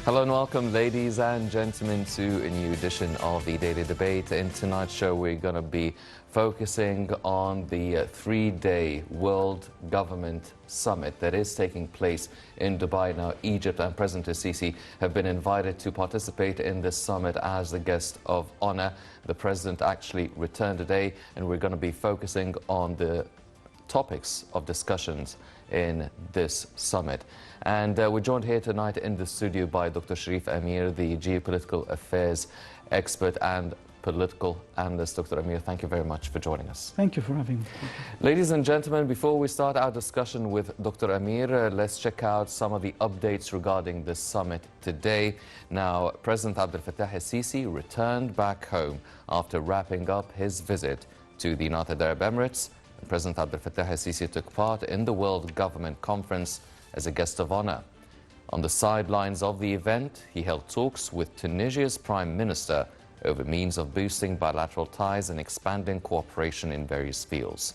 Hello and welcome, ladies and gentlemen, to a new edition of the Daily Debate. In tonight's show, we're going to be focusing on the three-day World Government Summit that is taking place in Dubai now. Egypt and President Sisi have been invited to participate in this summit as the guest of honor. The president actually returned today, and we're going to be focusing on the topics of discussions in this summit. And we're joined here tonight in the studio by Dr. Cherif Amir, the geopolitical affairs expert and political analyst. Dr. Amir, thank you very much for joining us. Thank you for having me. Ladies and gentlemen, before we start our discussion with Dr. Amir, let's check out some of the updates regarding this summit today. Now, President Abdel Fattah el-Sisi returned back home after wrapping up his visit to the United Arab Emirates. President Abdel Fattah el-Sisi took part in the World Government Conference as a guest of honor. On the sidelines of the event, he held talks with Tunisia's Prime Minister over means of boosting bilateral ties and expanding cooperation in various fields.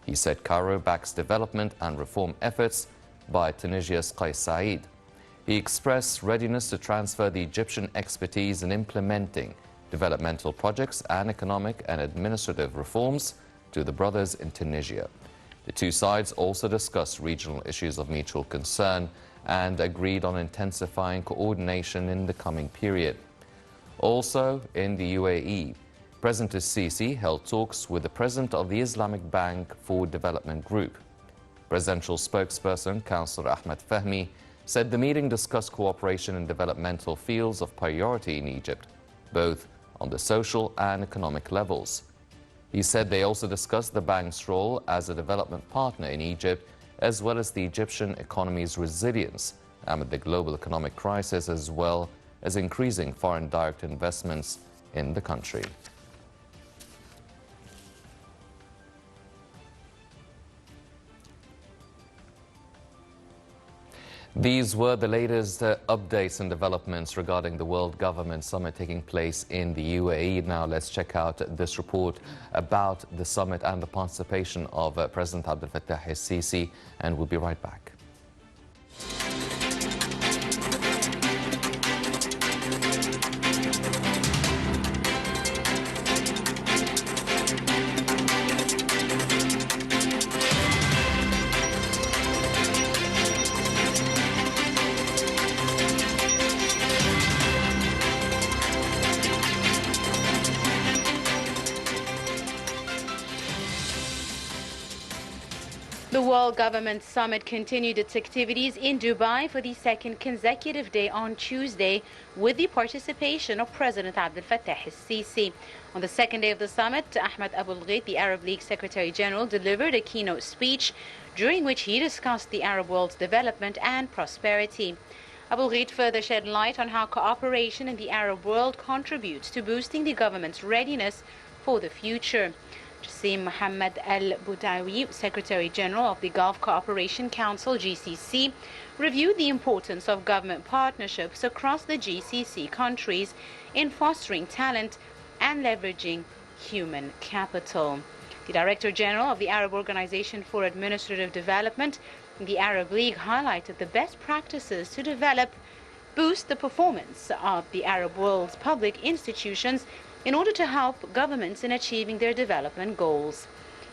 He said Cairo backs development and reform efforts by Tunisia's Qais Said. He expressed readiness to transfer the Egyptian expertise in implementing developmental projects and economic and administrative reforms to the brothers in Tunisia. The two sides also discussed regional issues of mutual concern and agreed on intensifying coordination in the coming period. Also in the UAE, President Sisi held talks with the president of the Islamic Bank for Development Group. Presidential spokesperson, Councillor Ahmed Fahmy, said the meeting discussed cooperation in developmental fields of priority in Egypt, both on the social and economic levels. He said they also discussed the bank's role as a development partner in Egypt, as well as the Egyptian economy's resilience amid the global economic crisis, as well as increasing foreign direct investments in the country. These were the latest updates and developments regarding the World Government Summit taking place in the UAE. Now let's check out this report about the summit and the participation of President Abdel Fattah el-Sisi, and we'll be right back. The World Government Summit continued its activities in Dubai for the second consecutive day on Tuesday with the participation of President Abdel Fattah el-Sisi. On the second day of the summit, Ahmed Abul-Ghait, the Arab League Secretary General, delivered a keynote speech during which he discussed the Arab world's development and prosperity. Abul-Ghait further shed light on how cooperation in the Arab world contributes to boosting the government's readiness for the future. Jassim Mohammed Al-Boudawi, Secretary General of the Gulf Cooperation Council, GCC, reviewed the importance of government partnerships across the GCC countries in fostering talent and leveraging human capital. The Director General of the Arab Organization for Administrative Development, the Arab League, highlighted the best practices to develop, boost the performance of the Arab world's public institutions in order to help governments in achieving their development goals.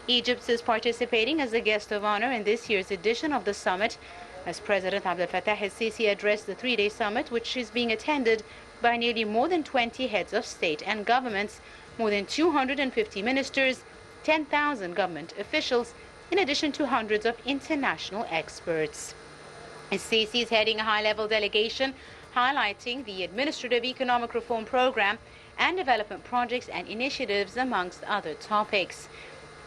Egypt is participating as a guest of honor in this year's edition of the summit, as President Abdel Fattah el-Sisi addressed the three-day summit, which is being attended by nearly more than 20 heads of state and governments, more than 250 ministers, 10,000 government officials, in addition to hundreds of international experts. El-Sisi is heading a high-level delegation highlighting the administrative economic reform program and development projects and initiatives, amongst other topics.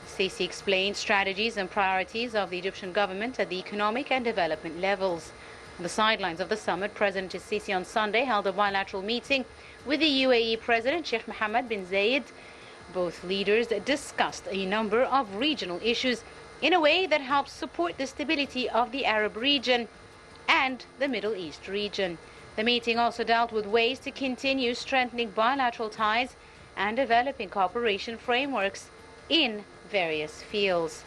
Sisi explained strategies and priorities of the Egyptian government at the economic and development levels. On the sidelines of the summit, President Sisi on Sunday held a bilateral meeting with the UAE President Sheikh Mohammed bin Zayed. Both leaders discussed a number of regional issues in a way that helps support the stability of the Arab region and the Middle East region. The meeting also dealt with ways to continue strengthening bilateral ties and developing cooperation frameworks in various fields.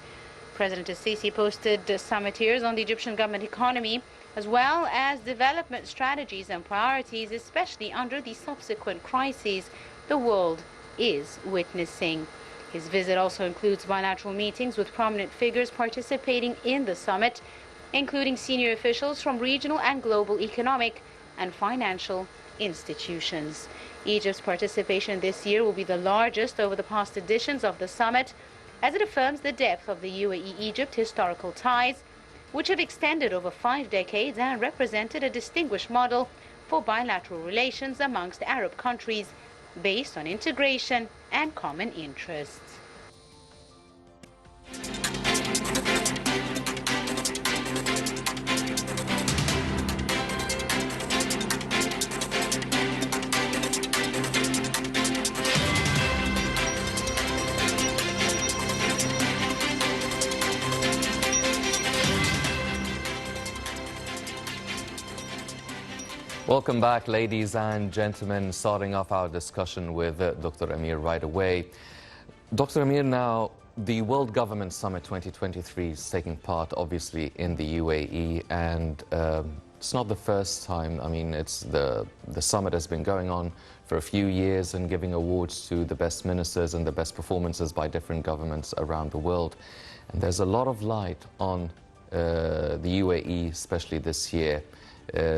President Sisi posted summiteers on the Egyptian government economy as well as development strategies and priorities, especially under the subsequent crises the world is witnessing. His visit also includes bilateral meetings with prominent figures participating in the summit, including senior officials from regional and global economic and financial institutions. Egypt's participation this year will be the largest over the past editions of the summit, as it affirms the depth of the UAE-Egypt historical ties, which have extended over 5 decades and represented a distinguished model for bilateral relations amongst Arab countries based on integration and common interests. Welcome back, ladies and gentlemen. Starting off our discussion with Dr. Amir right away. Dr. Amir, now the World Government Summit 2023 is taking part, obviously, in the UAE, and it's not the first time. I mean, the summit has been going on for a few years and giving awards to the best ministers and the best performances by different governments around the world. And there's a lot of light on the UAE, especially this year,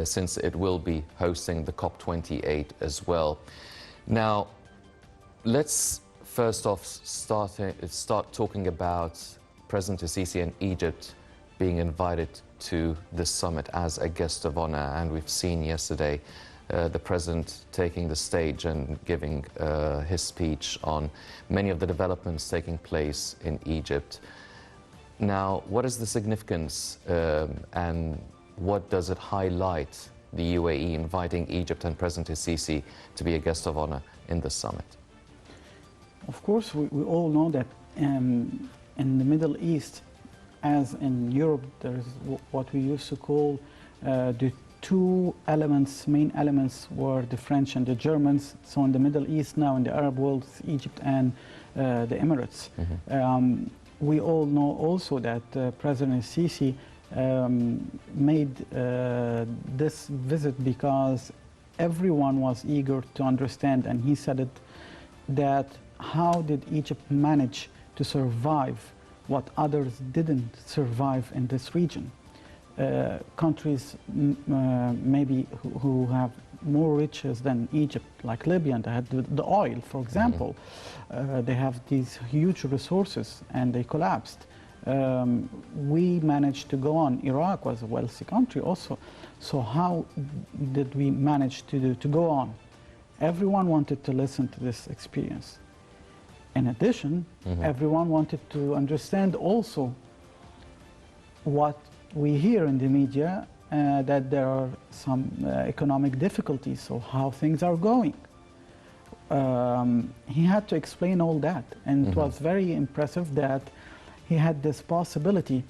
since it will be hosting the COP28 as well. Now, let's first off start talking about President Sisi and Egypt being invited to this summit as a guest of honor. And we've seen yesterday the president taking the stage and giving his speech on many of the developments taking place in Egypt. Now, what is the significance and what does it highlight, the UAE inviting Egypt and President Sisi to be a guest of honor in the summit? Of course, we all know that in the Middle East, as in Europe, there is what we used to call the two elements, main elements were the French and the Germans. So in the Middle East now, in the Arab world, it's Egypt and the Emirates. Mm-hmm. We all know also that President Sisi made this visit because everyone was eager to understand, and he said it, that how did Egypt manage to survive what others didn't survive in this region? Countries maybe who have more riches than Egypt, like Libya, they had the oil, for example. Mm-hmm. They have these huge resources and they collapsed. We managed to go on. Iraq was a wealthy country also. So how did we manage to go on? Everyone wanted to listen to this experience. In addition, mm-hmm. everyone wanted to understand also what we hear in the media, that there are some economic difficulties, so how things are going. He had to explain all that, and mm-hmm. it was very impressive that he had this possibility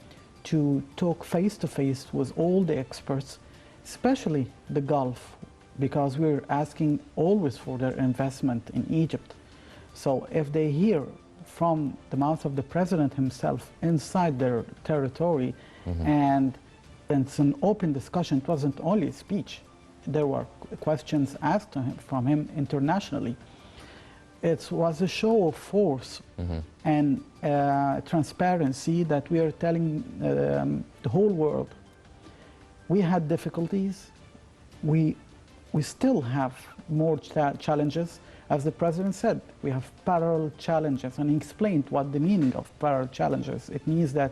to talk face-to-face with all the experts, especially the Gulf, because we're asking always for their investment in Egypt. So if they hear from the mouth of the president himself inside their territory, mm-hmm. and it's an open discussion, it wasn't only a speech, there were questions asked to him, from him internationally. It was a show of force mm-hmm. and transparency that we are telling the whole world. We had difficulties. We still have more challenges. As the president said, we have parallel challenges, and he explained what the meaning of parallel challenges. It means that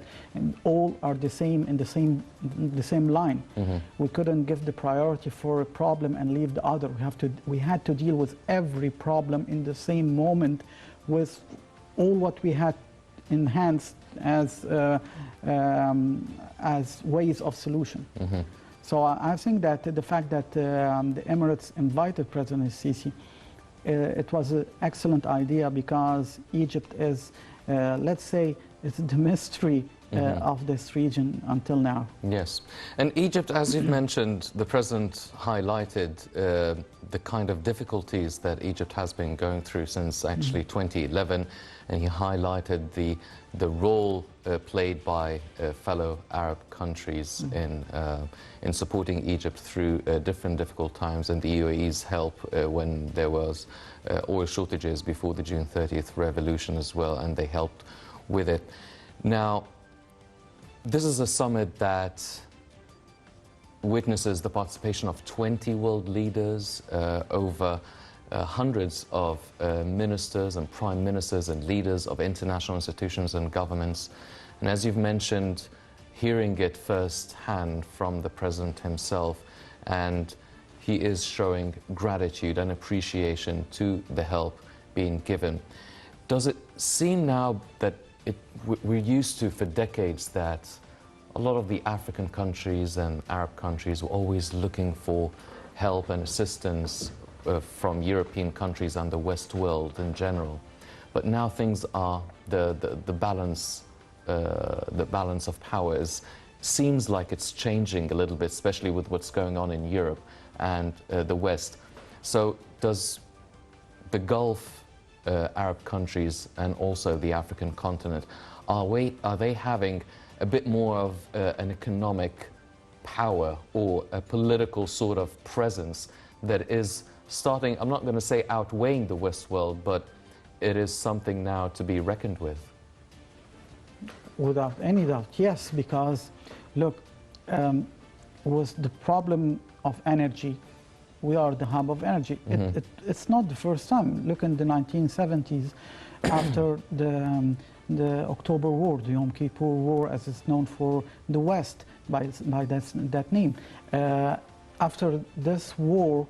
all are the same in the same line. Mm-hmm. We couldn't give the priority for a problem and leave the other. We had to deal with every problem in the same moment, with all what we had in hands as ways of solution. Mm-hmm. So I think that the fact that the Emirates invited President Sisi, it was an excellent idea, because Egypt is, let's say, it's the mystery of this region until now. Yes. And Egypt, as you've mentioned, the President highlighted the kind of difficulties that Egypt has been going through since actually 2011, and he highlighted the role played by fellow Arab countries in supporting Egypt through different difficult times, and the UAE's help when there was oil shortages before the June 30th revolution as well, and they helped with it. Now, this is a summit that witnesses the participation of 20 world leaders, over hundreds of ministers and prime ministers and leaders of international institutions and governments. And as you've mentioned, hearing it firsthand from the President himself, and he is showing gratitude and appreciation to the help being given. Does it seem now that we're used to for decades that a lot of the African countries and Arab countries were always looking for help and assistance from European countries and the West world in general, but now things are the balance of powers seems like it's changing a little bit, especially with what's going on in Europe and the West. So does the Gulf Arab countries and also the African continent, are they having a bit more of an economic power or a political sort of presence that is starting, I'm not going to say outweighing the West world, but it is something now to be reckoned with? Without any doubt, yes, because look, with the problem of energy, we are the hub of energy. It's not the first time. Look in the 1970s, after the October War, the Yom Kippur War, as it's known for the West by that name. After this war,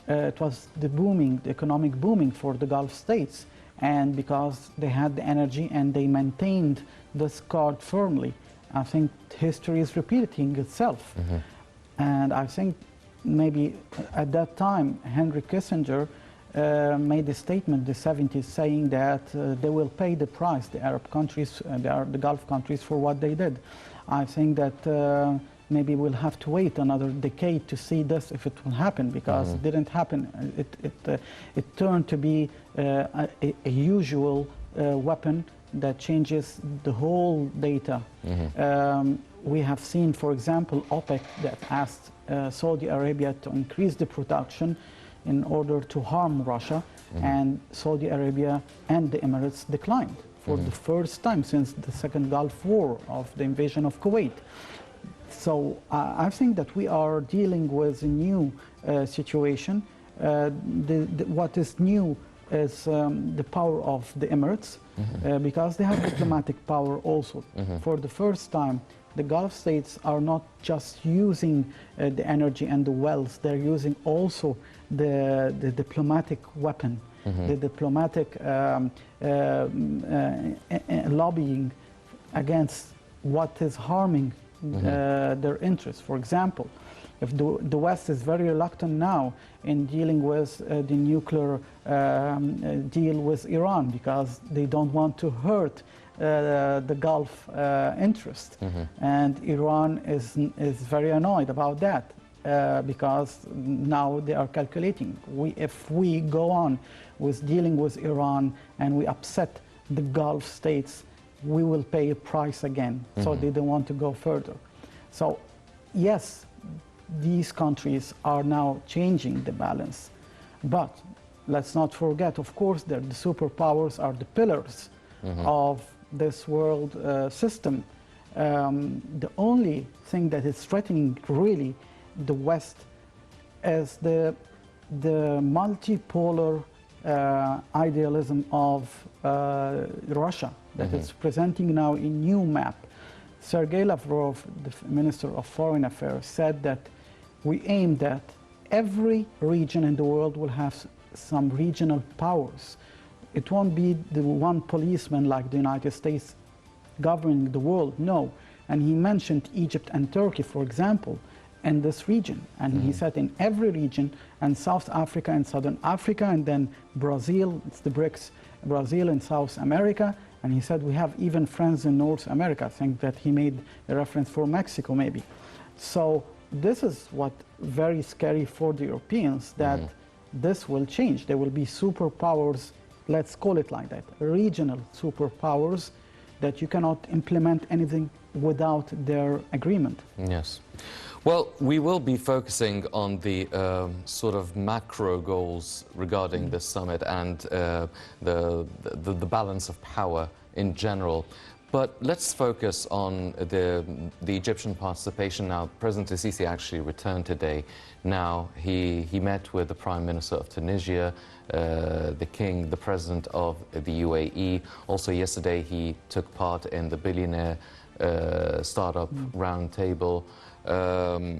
it was the economic booming for the Gulf states, and because they had the energy and they maintained this card firmly, I think history is repeating itself. And I think maybe at that time, Henry Kissinger made a statement in the 70s saying that they will pay the price, the Arab countries, the Gulf countries, for what they did. I think that maybe we'll have to wait another decade to see this, if it will happen, because it didn't happen. It turned to be a usual weapon that changes the whole data. We have seen, for example, OPEC that asked Saudi Arabia to increase the production in order to harm Russia, and Saudi Arabia and the Emirates declined for the first time since the second Gulf War of the invasion of Kuwait. So I think that we are dealing with a new situation. What is new is the power of the Emirates, because they have diplomatic power also. For the first time, the Gulf states are not just using the energy and the wealth, they're using also the diplomatic weapon, the diplomatic lobbying against what is harming their interests. For example, if the West is very reluctant now in dealing with the nuclear deal with Iran, because they don't want to hurt the Gulf interest. And Iran is very annoyed about that, because now they are calculating, if we go on with dealing with Iran and we upset the Gulf states, we will pay a price again. So they don't want to go further. So yes, these countries are now changing the balance. But let's not forget, of course, that the superpowers are the pillars of this world system. The only thing that is threatening really the West is the multipolar idealism of Russia that is presenting now a new map. Sergei Lavrov, the Minister of Foreign Affairs, said that we aim that every region in the world will have some regional powers. It won't be the one policeman like the United States governing the world, no. And he mentioned Egypt and Turkey, for example, in this region. And he said in every region, and South Africa and Southern Africa, and then Brazil, it's the BRICS, Brazil and South America, And he said, we have even friends in North America. I think that he made a reference for Mexico, maybe. So this is what very scary for the Europeans, that this will change. There will be superpowers, let's call it like that, regional superpowers, that you cannot implement anything without their agreement. Yes. Well, we will be focusing on the sort of macro goals regarding this summit and the balance of power in general. But let's focus on the Egyptian participation now. President Sisi actually returned today. Now, he met with the Prime Minister of Tunisia, the King, the President of the UAE. Also yesterday, he took part in the billionaire startup roundtable.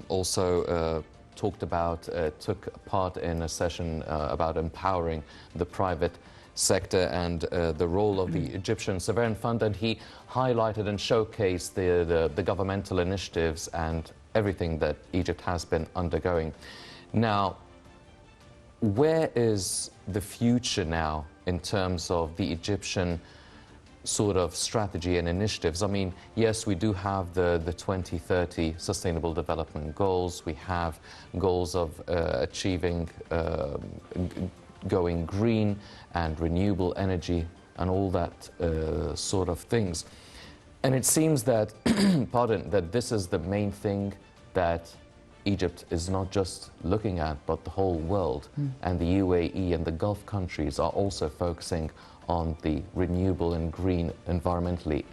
Also took part in a session about empowering the private sector and the role of the Egyptian Sovereign Fund, and he highlighted and showcased the governmental initiatives and everything that Egypt has been undergoing. Now, where is the future now in terms of the Egyptian sort of strategy and initiatives? I mean, yes, we do have the 2030 Sustainable Development Goals. We have goals of achieving going green and renewable energy and all that sort of things. And it seems that, pardon, that this is the main thing that Egypt is not just looking at, but the whole world. And the UAE and the Gulf countries are also focusing on the renewable and green, environmentally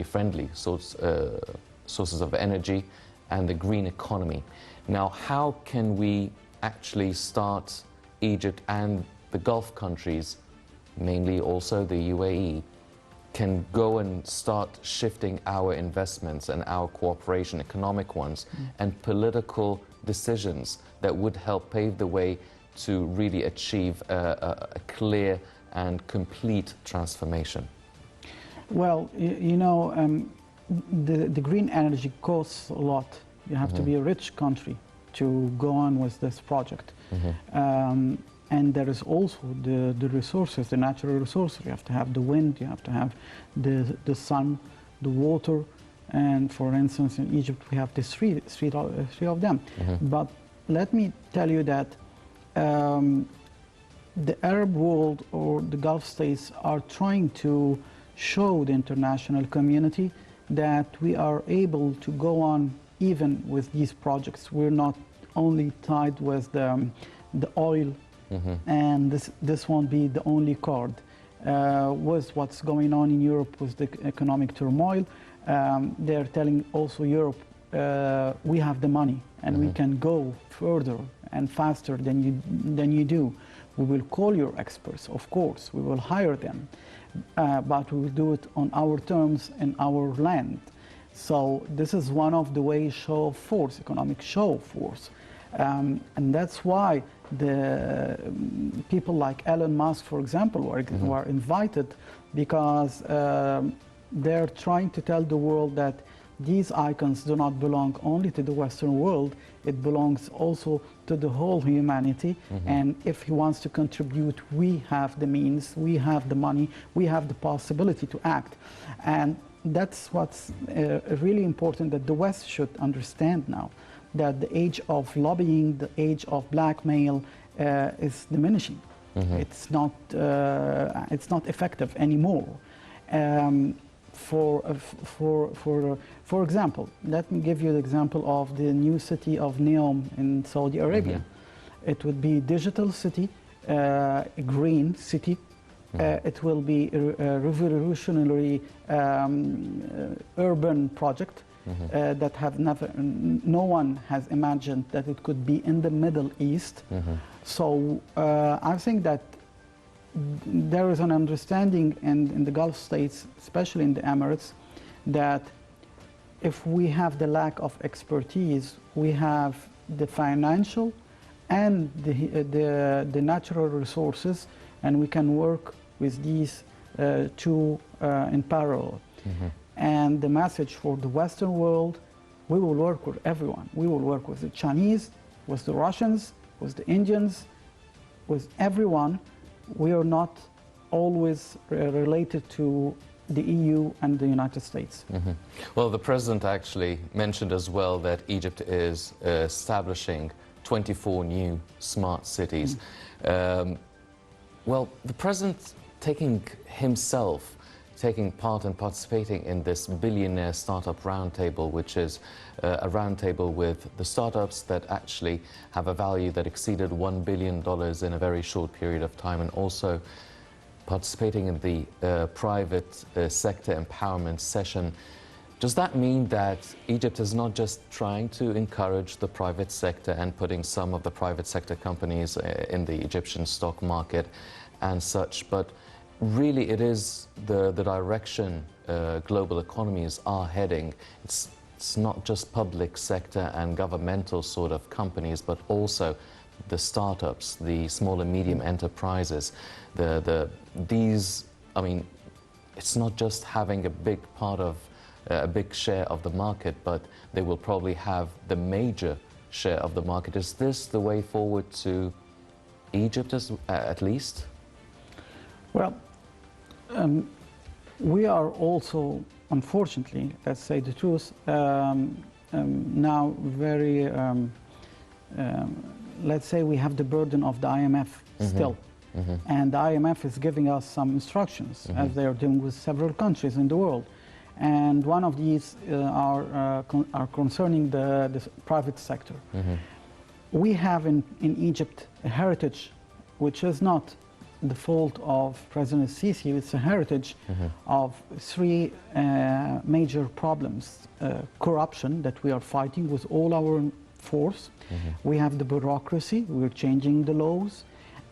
friendly sources of energy and the green economy. Now, how can we actually start Egypt and the Gulf countries, mainly also the UAE, can go and start shifting our investments and our cooperation, economic ones, and political decisions that would help pave the way to really achieve a clear and complete transformation? Well, you know, the green energy costs a lot. You have to be a rich country to go on with this project. And there is also the resources, the natural resources. You have to have the wind, you have to have the sun, the water. And for instance, in Egypt, we have the three of them. But let me tell you that the Arab world or the Gulf states are trying to show the international community that we are able to go on even with these projects. We're not only tied with the oil, and this won't be the only card. With what's going on in Europe with the economic turmoil, they're telling also Europe, we have the money and we can go further and faster than you do. We will call your experts, of course, we will hire them, but we will do it on our terms in our land. So this is one of the ways show of force, economic show of force. And that's why the people like Elon Musk, for example, were invited, because they're trying to tell the world that these icons do not belong only to the Western world, it belongs also to the whole humanity. And if he wants to contribute, we have the means, we have the money, we have the possibility to act. And that's what's really important, that the West should understand now, that the age of lobbying, the age of blackmail is diminishing. It's not effective anymore. For example, let me give you the example of the new city of Neom in Saudi Arabia. It would be a digital city, a green city. It will be a revolutionary urban project that no one has imagined that it could be in the Middle East. So I think that there is an understanding in the Gulf states, especially in the Emirates, that if we have the lack of expertise, we have the financial and the natural resources, and we can work with these two in parallel. And the message for the Western world, we will work with everyone. We will work with the Chinese, with the Russians, with the Indians, with everyone. We are not always related to the EU and the United States. Well, the president actually mentioned as well that Egypt is establishing 24 new smart cities. Well, the president taking part and participating in this billionaire startup roundtable, which is a roundtable with the startups that actually have a value that exceeded $1 billion in a very short period of time, and also participating in the private sector empowerment session. Does that mean that Egypt is not just trying to encourage the private sector and putting some of the private sector companies in the Egyptian stock market and such, but really it is the direction global economies are heading? It's not just public sector and governmental sort of companies, but also the startups, the small and medium enterprises. I mean, it's not just having a big part of a big share of the market, but they will probably have the major share of the market. Is this the way forward to Egypt at least? Well, we are also, unfortunately, let's say the truth, now very, let's say we have the burden of the IMF still. And the IMF is giving us some instructions, as they are doing with several countries in the world. And one of these are concerning the private sector. We have in Egypt a heritage which is not the fault of President Sisi. It's a heritage of three major problems. Corruption, that we are fighting with all our force. We have the bureaucracy, we're changing the laws.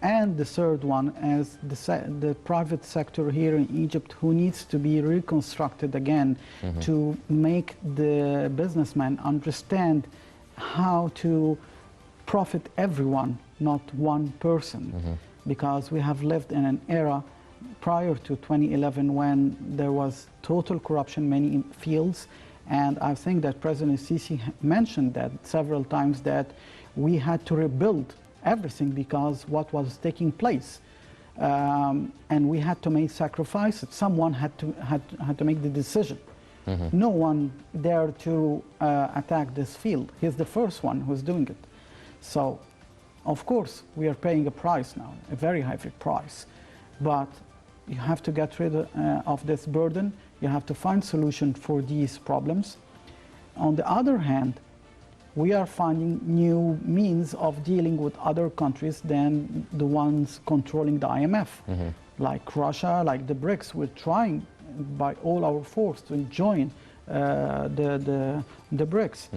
And the third one is the private sector here in Egypt, who needs to be reconstructed again to make the businessman understand how to profit everyone, not one person. Because we have lived in an era prior to 2011 when there was total corruption in many fields. And I think that President Sisi mentioned that several times, that we had to rebuild everything because what was taking place, and we had to make sacrifices. Someone had to make the decision. No one dared to attack this field. He's the first one who's doing it. So, of course, we are paying a price now, a very heavy price. But you have to get rid of this burden. You have to find solution for these problems. On the other hand, we are finding new means of dealing with other countries than the ones controlling the IMF, like Russia, like the BRICS. We're trying by all our force to join the BRICS.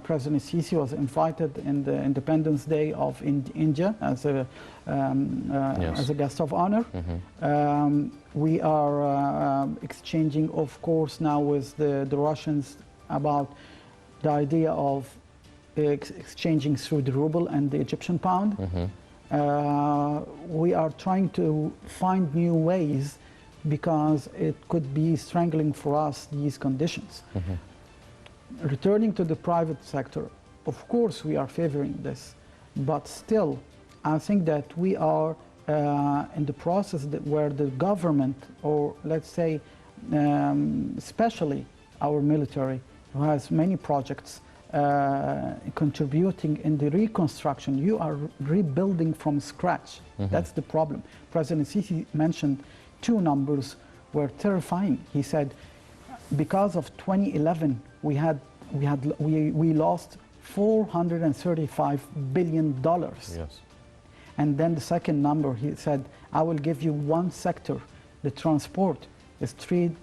President Sisi was invited in the Independence Day of India as a guest of honor. We are exchanging, of course, now with the Russians about the idea of exchanging through the ruble and the Egyptian pound. We are trying to find new ways, because it could be strangling for us, these conditions. Returning to the private sector, of course we are favoring this, but still I think that we are in the process where the government, or let's say especially our military, who has many projects contributing in the reconstruction. You are rebuilding from scratch. That's the problem. President Sisi mentioned two numbers were terrifying. He said, because of 2011, we lost $435 billion. Yes. And then the second number, he said, I will give you one sector, the transport, is 3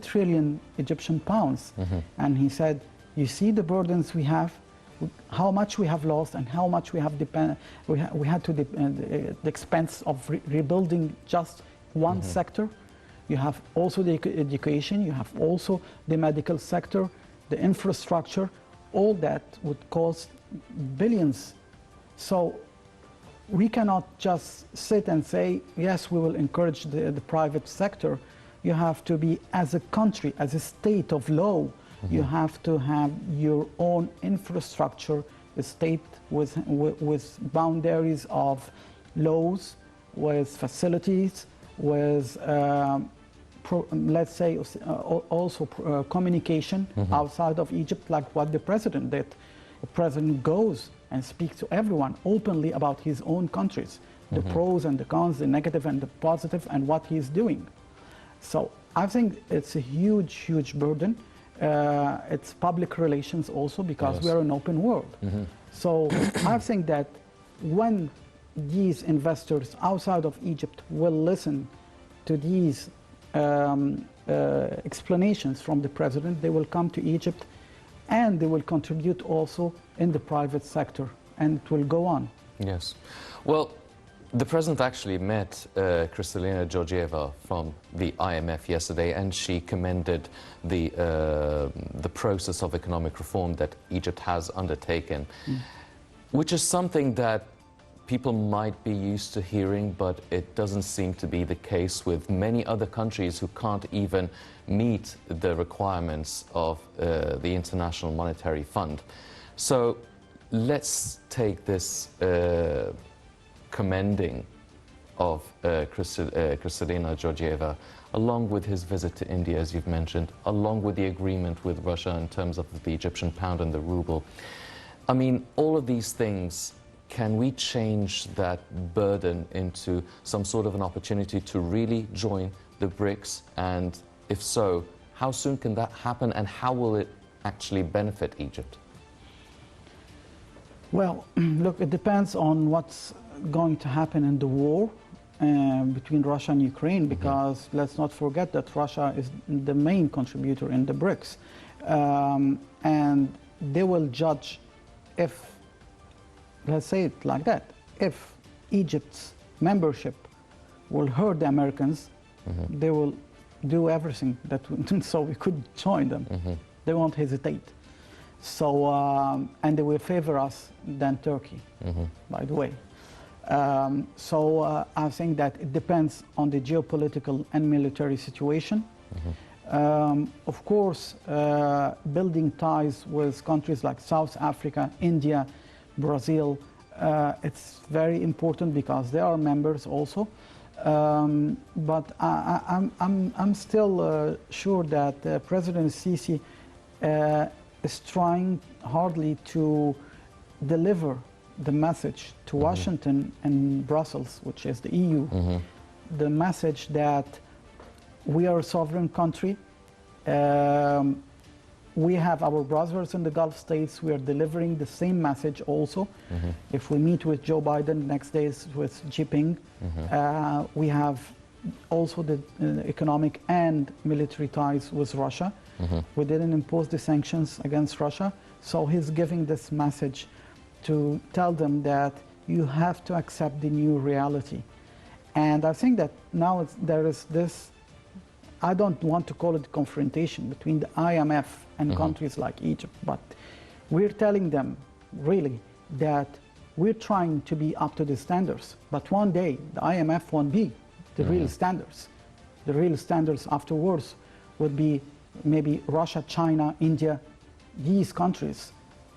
trillion Egyptian pounds. And he said, you see the burdens we have, how much we have lost, and how much we have we had to the expense of rebuilding just one sector. You have also the education, you have also the medical sector, the infrastructure. All that would cost billions. So we cannot just sit and say, yes, we will encourage the private sector. You have to be, as a country, as a state of law, you have to have your own infrastructure, a state with boundaries of laws, with facilities, with let's say also communication outside of Egypt, like what the president did. The president goes and speaks to everyone openly about his own countries, the pros and the cons, the negative and the positive, and what he's doing. So I think it's a huge, huge burden. It's public relations also, because we are an open world. So I think that when these investors outside of Egypt will listen to these explanations from the president, they will come to Egypt and they will contribute also in the private sector, and it will go on. Yes. Well, the president actually met Kristalina Georgieva from the IMF yesterday, and she commended the process of economic reform that Egypt has undertaken, which is something that people might be used to hearing, but it doesn't seem to be the case with many other countries who can't even meet the requirements of the International Monetary Fund. So let's take this commending of Kristalina Georgieva, along with his visit to India, as you've mentioned, along with the agreement with Russia in terms of the Egyptian pound and the ruble. I mean, all of these things, can we change that burden into some sort of an opportunity to really join the BRICS? And if so, how soon can that happen, and how will it actually benefit Egypt? Well, look, it depends on what's going to happen in the war between Russia and Ukraine, because let's not forget that Russia is the main contributor in the BRICS. And they will judge if, let's say it like that, if Egypt's membership will hurt the Americans, they will do everything that so we could join them. They won't hesitate. So, and they will favor us than Turkey, by the way. So I think that it depends on the geopolitical and military situation. Of course, building ties with countries like South Africa, India, Brazil, it's very important because they are members also. But I'm still sure that President Sisi is trying hardly to deliver the message to Washington and Brussels, which is the EU, the message that we are a sovereign country. We have our brothers in the Gulf states. We are delivering the same message also. If we meet with Joe Biden, next day is with Xi Jinping. We have also the economic and military ties with Russia. We didn't impose the sanctions against Russia. So he's giving this message to tell them that you have to accept the new reality. And I think that now there is this, I don't want to call it confrontation between the IMF and countries like Egypt, but we're telling them really that we're trying to be up to the standards, but one day the IMF won't be the real standards. The real standards afterwards would be maybe Russia, China, India, these countries.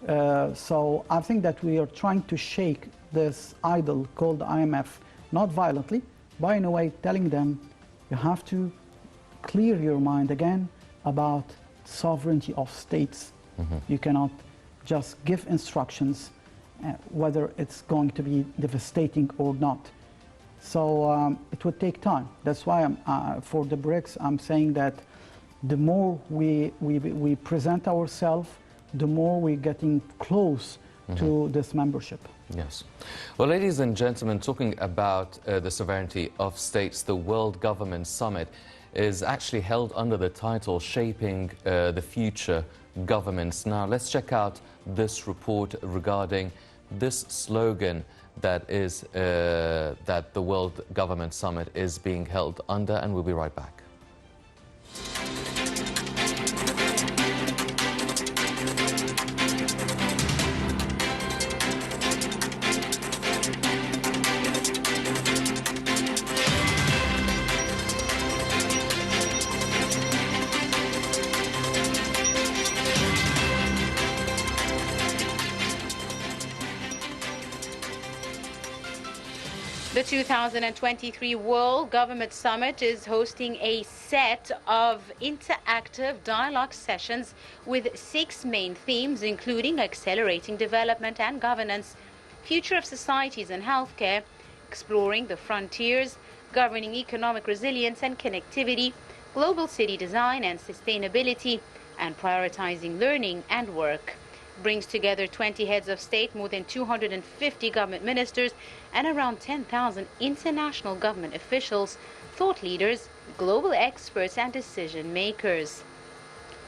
So I think that we are trying to shake this idol called IMF, not violently, but in a way telling them you have to clear your mind again about sovereignty of states. You cannot just give instructions whether it's going to be devastating or not. So it would take time. That's why for the BRICS, I'm saying that the more we present ourselves, the more we're getting close to this membership. Yes. Well, ladies and gentlemen, talking about the sovereignty of states, the World Government Summit is actually held under the title Shaping the Future Governments. Now, let's check out this report regarding this slogan that is that the World Government Summit is being held under, and we'll be right back. The 2023 World Government Summit is hosting a set of interactive dialogue sessions with 6 main themes, including accelerating development and governance, future of societies and healthcare, exploring the frontiers, governing economic resilience and connectivity, global city design and sustainability, and prioritizing learning and work. Brings together 20 heads of state, more than 250 government ministers, and around 10,000 international government officials, thought leaders, global experts, and decision makers.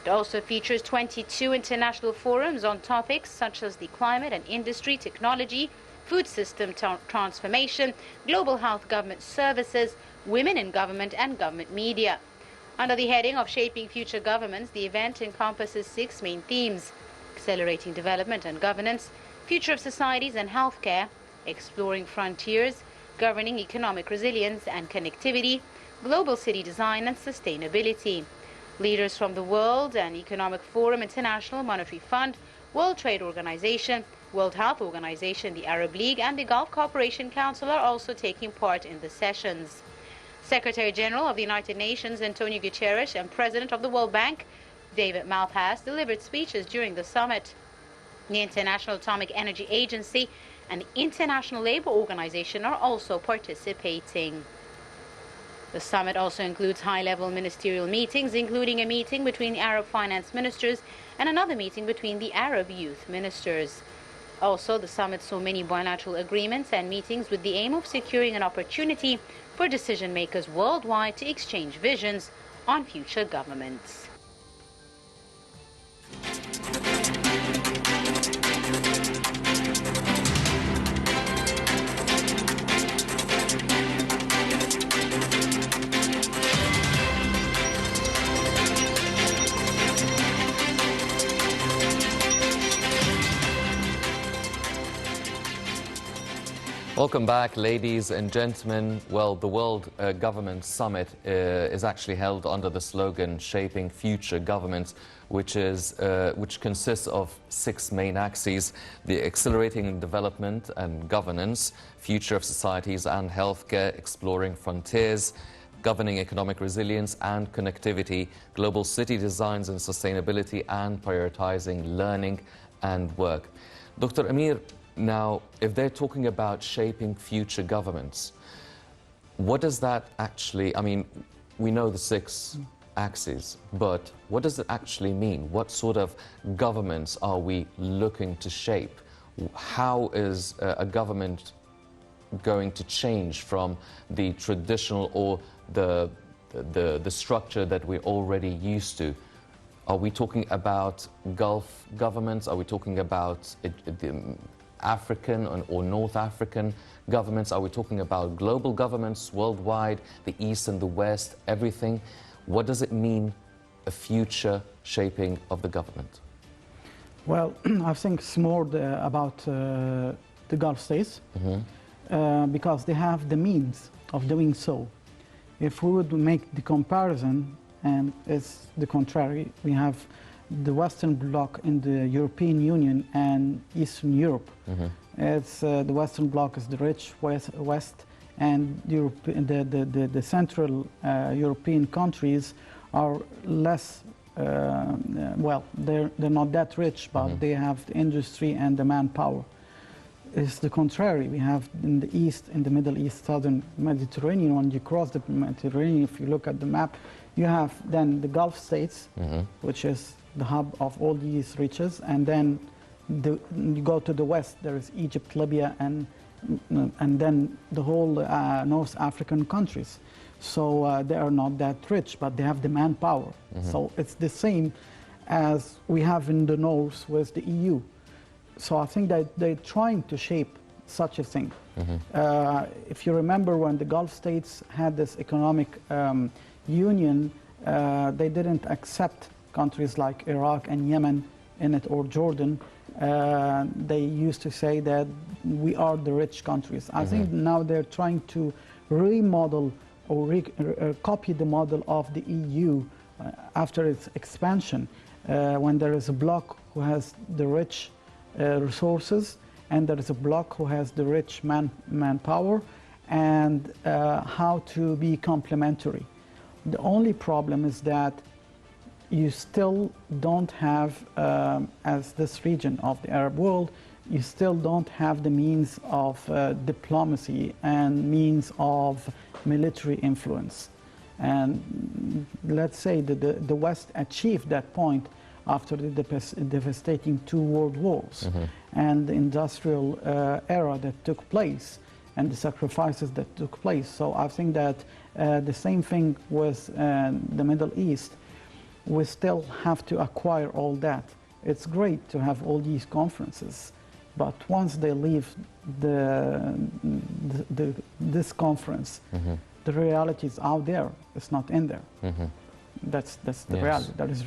It also features 22 international forums on topics such as the climate and industry, technology, food system transformation, global health government services, women in government, and government media. Under the heading of Shaping Future Governments, the event encompasses 6 main themes: accelerating development and governance, future of societies and healthcare, exploring frontiers, governing economic resilience and connectivity, global city design and sustainability. Leaders from the World and Economic Forum, International Monetary Fund, World Trade Organization, World Health Organization, the Arab League, and the Gulf Cooperation Council are also taking part in the sessions. Secretary General of the United Nations, Antonio Guterres, and President of the World Bank, David Malpass, delivered speeches during the summit. The International Atomic Energy Agency and the International Labour Organization are also participating. The summit also includes high-level ministerial meetings, including a meeting between the Arab finance ministers and another meeting between the Arab youth ministers. Also, the summit saw many bilateral agreements and meetings with the aim of securing an opportunity for decision makers worldwide to exchange visions on future governments. Welcome back, ladies and gentlemen. Well, the World Government Summit is actually held under the slogan Shaping Future Governments, which consists of 6 main axes: the accelerating development and governance, future of societies and healthcare, exploring frontiers, governing economic resilience and connectivity, global city designs and sustainability, and prioritizing learning and work. Dr. Amir, now, if they're talking about shaping future governments, what does that actually, I mean, we know the 6 axes, but what does it actually mean? What sort of governments are we looking to shape? How is a government going to change from the traditional or the structure that we're already used to? Are we talking about Gulf governments? Are we talking about African or North African governments? Are we talking about global governments worldwide, the East and the West, everything? What does it mean, a future shaping of the government? Well, I think it's more about the Gulf states, because they have the means of doing so. If we would make the comparison, and it's the contrary, we have the Western Bloc in the European Union and Eastern Europe. It's the Western Bloc is the rich West, and the Central European countries are less. Well, they're not that rich, but they have the industry and the manpower. It's the contrary. We have in the East, in the Middle East, Southern Mediterranean. When you cross the Mediterranean, if you look at the map, you have then the Gulf states, which is the hub of all these riches, and then you go to the west. There is Egypt, Libya, and then the whole North African countries. So they are not that rich, but they have the manpower. So it's the same as we have in the north with the EU. So I think that they're trying to shape such a thing. If you remember, when the Gulf states had this economic union, they didn't accept countries like Iraq and Yemen in it, or Jordan. They used to say that we are the rich countries. I think now they're trying to remodel or copy the model of the EU after its expansion, when there is a bloc who has the rich resources, and there is a bloc who has the rich manpower, and how to be complementary. The only problem is that you still don't have, as this region of the Arab world, you still don't have the means of diplomacy and means of military influence. And let's say that the West achieved that point after the devastating 2 world wars and the industrial era that took place and the sacrifices that took place. So I think that the same thing with the Middle East. We still have to acquire all that. It's great to have all these conferences, but once they leave this conference, the reality is out there. It's not in there. That's the reality. There is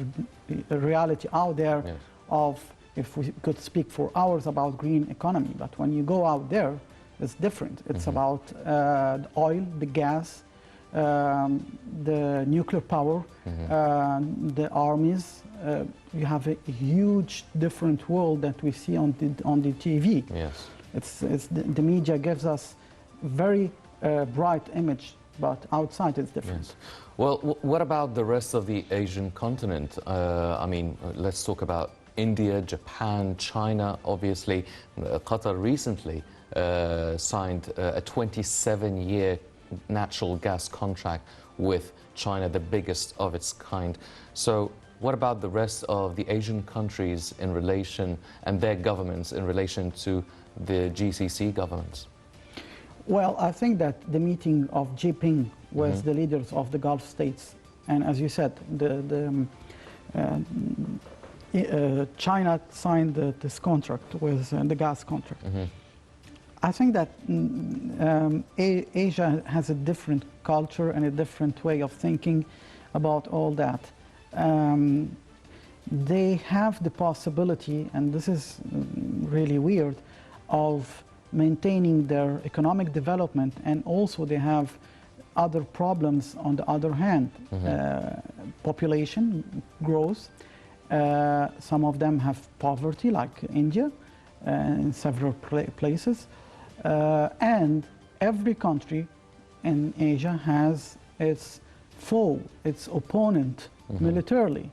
a reality out there of, if we could speak for hours about green economy, but when you go out there, it's different. It's about the oil, the gas, the nuclear power, the armies. You have a huge different world that we see on the TV. Yes. It's the media gives us very bright image, but outside it's different. Yes. Well, what about the rest of the Asian continent? I mean, let's talk about India, Japan, China, obviously. Qatar recently signed a 27-year natural gas contract with China, the biggest of its kind. So what about the rest of the Asian countries in relation, and their governments in relation to the GCC governments? Well, I think that the meeting of Jinping with the leaders of the Gulf states, and as you said, China signed this contract with the gas contract. I think that Asia has a different culture and a different way of thinking about all that. They have the possibility, and this is really weird, of maintaining their economic development, and also they have other problems on the other hand. Population growth. Some of them have poverty, like India, in several places. And every country in Asia has its foe, its opponent militarily.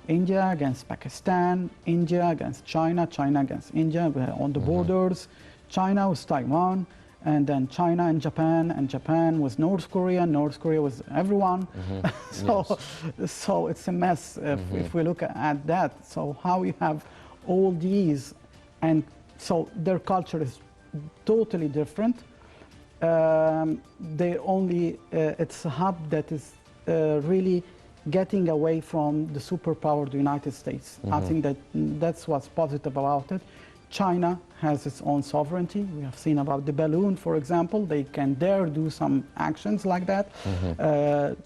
India against Pakistan, India against China, China against India on the borders, China with Taiwan, and then China and Japan with North Korea with everyone. So it's a mess if we look at that. So how you have all these, and so their culture is totally different. They only, it's a hub that is really getting away from the superpower, the United States. I think that that's what's positive about it. China has its own sovereignty. We have seen about the balloon, for example. They can dare do some actions like that.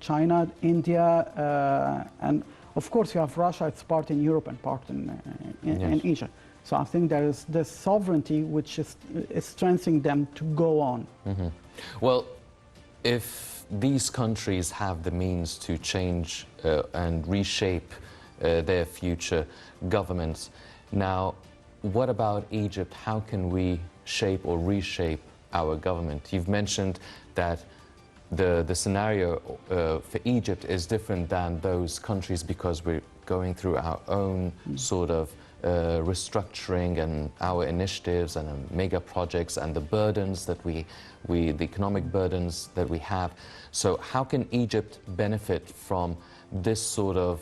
China, India, and of course you have Russia. It's part in Europe and part in Asia. So I think there is this sovereignty which is strengthening them to go on. Well, if these countries have the means to change and reshape their future governments, now what about Egypt? How can we shape or reshape our government? You've mentioned that the scenario for Egypt is different than those countries because we're going through our own sort of restructuring and our initiatives and mega projects and the burdens that the economic burdens that we have. So how can Egypt benefit from this sort of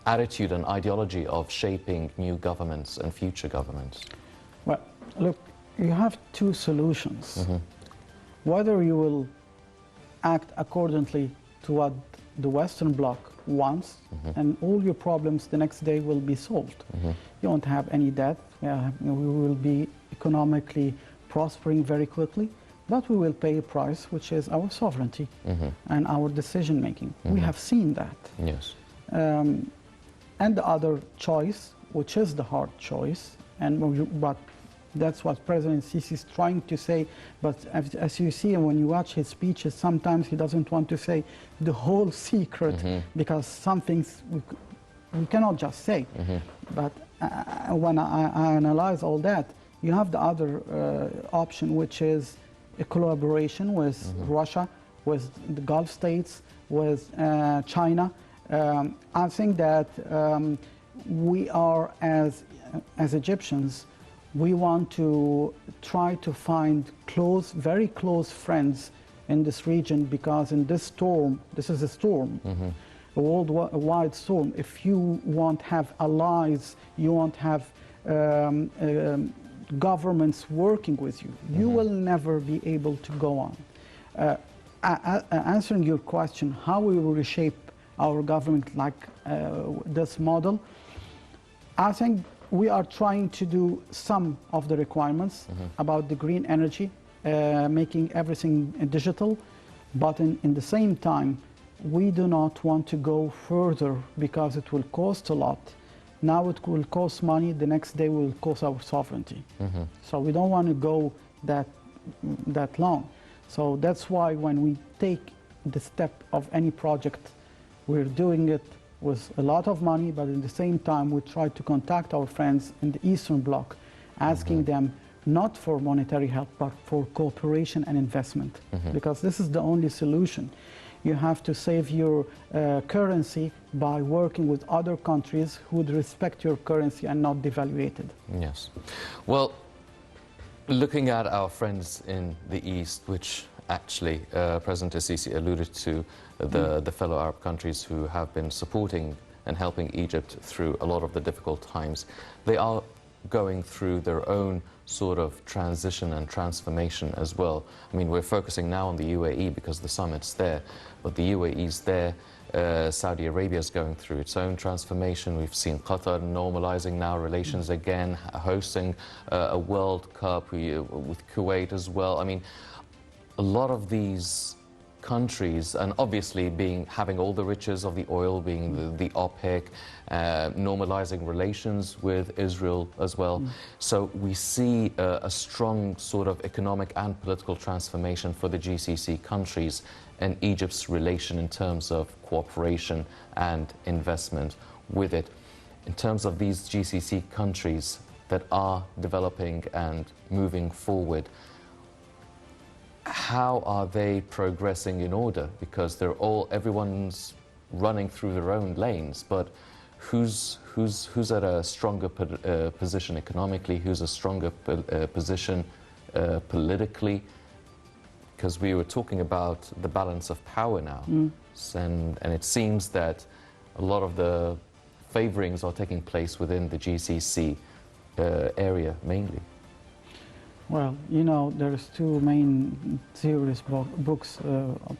attitude and ideology of shaping new governments and future governments? Well, look, you have two solutions. Whether you will act accordingly to what the Western Bloc wants, and all your problems the next day will be solved. You won't have any debt. We will be economically prospering very quickly, but we will pay a price, which is our sovereignty and our decision making. We have seen that. Yes. And the other choice, which is the hard choice, but that's what President Sisi is trying to say. But as you see, when you watch his speeches, sometimes he doesn't want to say the whole secret because some things we cannot just say. But when I analyze all that, You have the other option, which is a collaboration with Russia, with the Gulf states, with China. I think that we are, as Egyptians, we want to try to find very close friends in this region, because in this storm, this is a storm, a worldwide storm. If you won't have allies, you won't have governments working with you, you will never be able to go on. Answering your question, how we will reshape our government like this model, I think we are trying to do some of the requirements about the green energy, making everything digital, but in the same time, we do not want to go further because it will cost a lot. Now it will cost money, the next day will cost our sovereignty. So we don't want to go that long. So that's why when we take the step of any project, we're doing it with a lot of money, but at the same time we try to contact our friends in the Eastern Bloc, asking them not for monetary help, but for cooperation and investment, because this is the only solution. You have to save your currency by working with other countries who would respect your currency and not devaluate it. Yes. Well, looking at our friends in the East, which actually President Sisi alluded to, the fellow Arab countries who have been supporting and helping Egypt through a lot of the difficult times, they are going through their own sort of transition and transformation as well. I mean, we're focusing now on the UAE because the summit's there, but the UAE's there. Saudi Arabia is going through its own transformation. We've seen Qatar normalizing now relations again, hosting a World Cup with Kuwait as well. I mean, a lot of these countries, and obviously having all the riches of the oil, being the OPEC, normalizing relations with Israel as well. So we see a strong sort of economic and political transformation for the GCC countries, and Egypt's relation in terms of cooperation and investment with it. In terms of these GCC countries that are developing and moving forward, how are they progressing in order? Because everyone's running through their own lanes, but who's at a stronger position economically? Who's a stronger position politically? Because we were talking about the balance of power now, and it seems that a lot of the favorings are taking place within the GCC area mainly. Well, you know, there's two main serious books,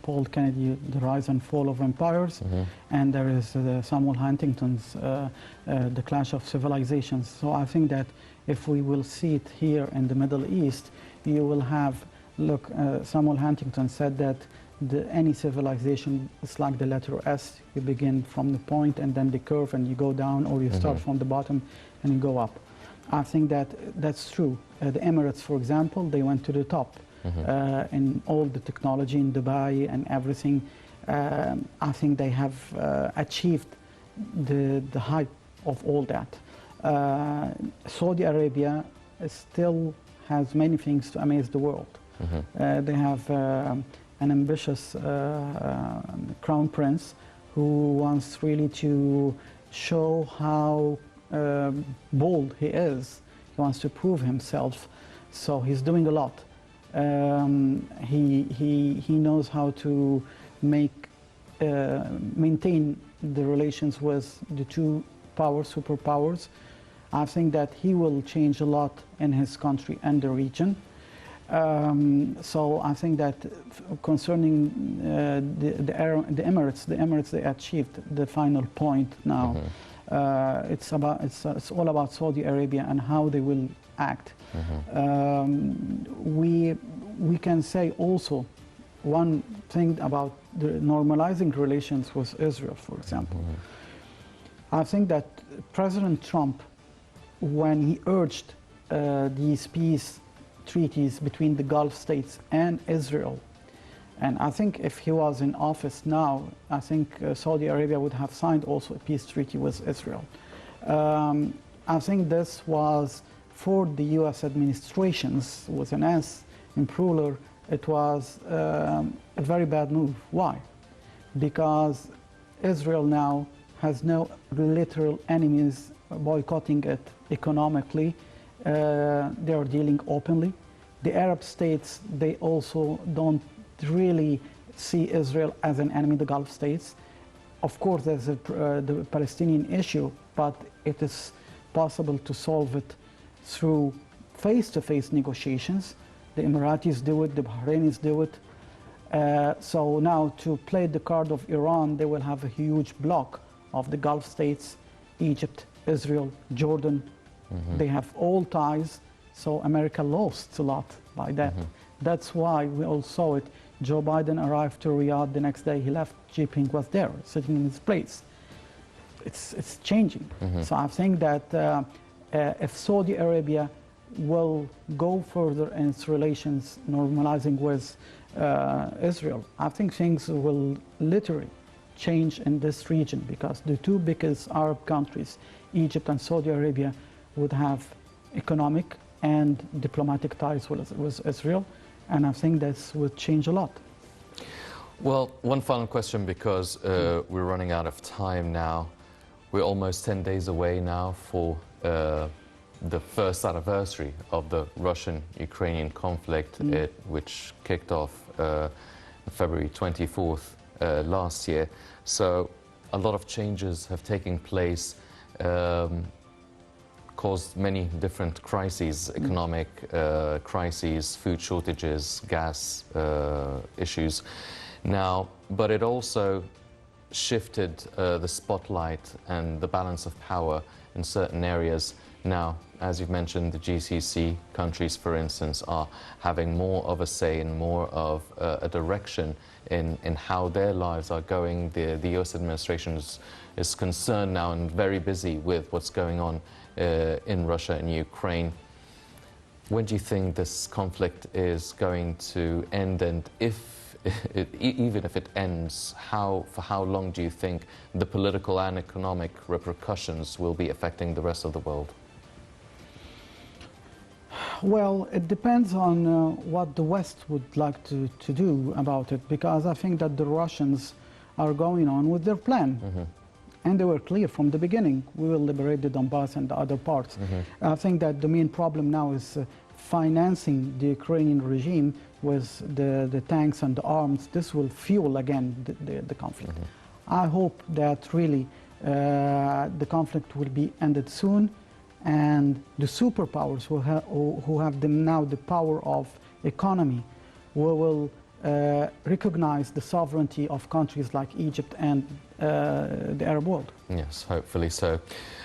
Paul Kennedy, The Rise and Fall of Empires, and there is Samuel Huntington's The Clash of Civilizations. So I think that if we will see it here in the Middle East, you will have, look, Samuel Huntington said that any civilization is like the letter S. You begin from the point and then the curve and you go down, or you start from the bottom and you go up. I think that that's true. The Emirates, for example, they went to the top in all the technology in Dubai and everything. I think they have achieved the height of all that. Saudi Arabia still has many things to amaze the world. They have an ambitious crown prince who wants really to show how bold he is. He wants to prove himself, so he's doing a lot. He knows how to maintain the relations with the two superpowers. I think that he will change a lot in his country and the region. So I think that concerning the Emirates, they achieved the final point now. It's all about Saudi Arabia and how they will act. We can say also one thing about the normalizing relations with Israel, for example. I think that President Trump, when he urged these peace treaties between the Gulf states and Israel, and I think if he was in office now, I think Saudi Arabia would have signed also a peace treaty with Israel. I think this was for the U.S. administrations with an S in plural, it was a very bad move. Why? Because Israel now has no literal enemies boycotting it economically. They are dealing openly. The Arab states, they also don't really see Israel as an enemy, the Gulf states. Of course, there's the Palestinian issue, but it is possible to solve it through face-to-face negotiations. The Emiratis do it, the Bahrainis do it. So now to play the card of Iran, they will have a huge block of the Gulf states, Egypt, Israel, Jordan. They have all ties, so America lost a lot by that. That's why we all saw it. Joe Biden arrived to Riyadh, the next day he left, Xi Jinping was there, sitting in his place. It's changing. So I think that if Saudi Arabia will go further in its relations, normalizing with Israel, I think things will literally change in this region, because the two biggest Arab countries, Egypt and Saudi Arabia, would have economic and diplomatic ties with Israel, and I think this would change a lot. Well, one final question, because we're running out of time now. We're almost 10 days away now for the first anniversary of the Russian-Ukrainian conflict, which kicked off February 24th last year. So a lot of changes have taken place, caused many different crises, economic crises, food shortages, gas issues. Now, but it also shifted the spotlight and the balance of power in certain areas. Now, as you've mentioned, the GCC countries, for instance, are having more of a say and more of a direction in how their lives are going. The US administration is concerned now and very busy with what's going on in Russia and Ukraine. When do you think this conflict is going to end, and even if it ends, for how long do you think the political and economic repercussions will be affecting the rest of the world? Well, it depends on what the West would like to do about it, because I think that the Russians are going on with their plan. And they were clear from the beginning, we will liberate the Donbass and the other parts. I think that the main problem now is financing the Ukrainian regime with the tanks and the arms. This will fuel again the conflict. I hope that really the conflict will be ended soon, and the superpowers who have now the power of economy will recognize the sovereignty of countries like Egypt and the Arab world. Yes, hopefully so.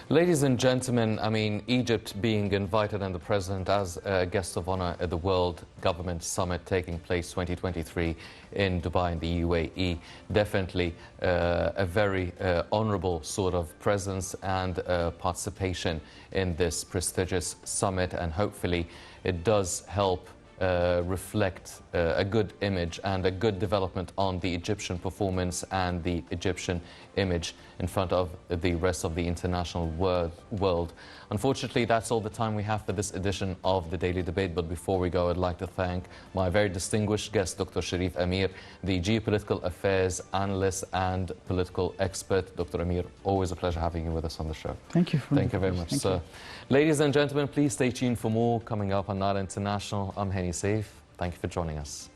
Ladies and gentlemen, I mean, Egypt being invited and the President as a guest of honor at the World Government Summit taking place 2023 in Dubai in the UAE, definitely a very honorable sort of presence and participation in this prestigious summit, and hopefully it does help reflect a good image and a good development on the Egyptian performance and the Egyptian image in front of the rest of the international world. Unfortunately, that's all the time we have for this edition of the Daily Debate. But before we go, I'd like to thank my very distinguished guest, Dr. Cherif Amir, the geopolitical affairs analyst and political expert. Dr. Amir, always a pleasure having you with us on the show. Thank you. Thank you very much, sir. Ladies and gentlemen, please stay tuned for more coming up on Nile International. I'm Henny Saif. Thank you for joining us.